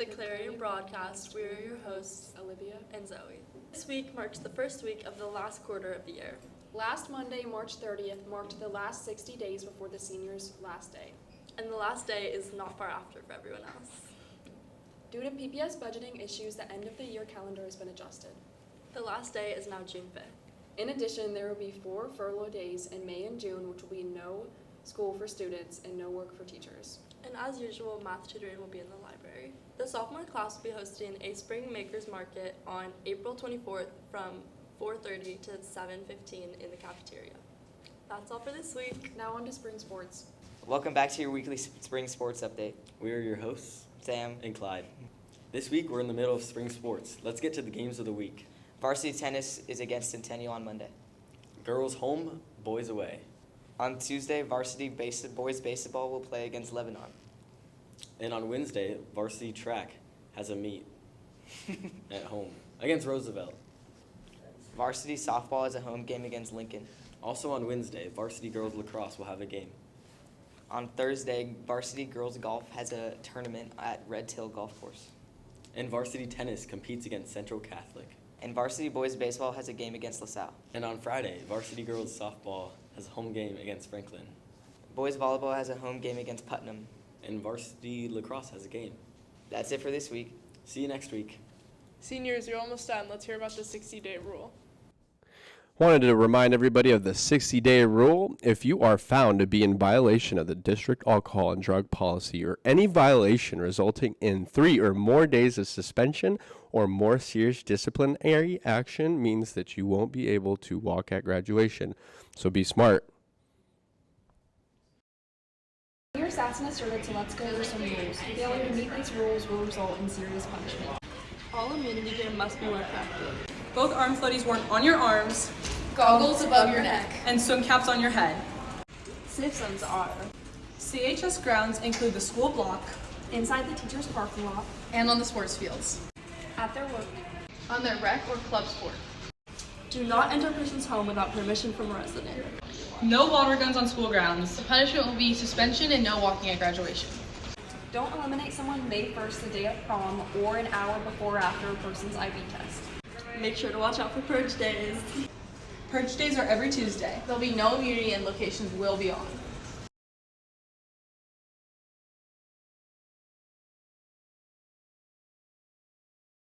the Clarion broadcast. We are your hosts, Olivia and Zoe. This week marks the first week of the last quarter of the year. Last Monday, March 30th, marked the last 60 days before the seniors' last day. And the last day is not far after for everyone else. Due to PPS budgeting issues, the end of the year calendar has been adjusted. The last day is now June 5th. In addition, there will be 4 furlough days in May and June, which will be no school for students and no work for teachers. And as usual, math tutoring will be in the library. The sophomore class will be hosting a Spring Makers Market on April 24th from 4:30 to 7:15 in the cafeteria. That's all for this week. Now on to spring sports. Welcome back to your weekly spring sports update. We are your hosts, Sam. and Clyde. This week, we're in the middle of spring sports. Let's get to the games of the week. Varsity tennis is against Centennial on Monday. Girls home, boys away. On Tuesday, varsity boys baseball will play against Lebanon. And on Wednesday, varsity track has a meet at home against Roosevelt. Varsity softball has a home game against Lincoln. Also on Wednesday, varsity girls lacrosse will have a game. On Thursday, varsity girls golf has a tournament at Red Hill Golf Course. And varsity tennis competes against Central Catholic. And varsity boys baseball has a game against LaSalle. And on Friday, varsity girls softball has a home game against Franklin. Boys volleyball has a home game against Putnam. And varsity lacrosse has a game. That's it for this week. See you next week. Seniors, you're almost done. Let's hear about the 60-day rule. Wanted to remind everybody of the 60-day rule. If you are found to be in violation of the district alcohol and drug policy or any violation resulting in 3 or more days of suspension or more serious disciplinary action means that you won't be able to walk at graduation. So be smart. Senior Satsuna started, so let's go over some rules. Failure to meet these rules will result in serious punishment. All immunity gear must be worn correctly. Both arm floaties worn on your arms, Goggles above your neck. and swim caps on your head. Citizens are CHS grounds include the school block Inside the teacher's parking lot. and on the sports fields, At their work. on their rec or club sport. do not enter a person's home without permission from a resident. no water guns on school grounds, The punishment will be suspension and no walking at graduation. Don't eliminate someone May 1st, the day of prom, or an hour before or after a person's IB test. Make sure to watch out for purge days. purge days are every Tuesday. There'll be no immunity and locations will be on.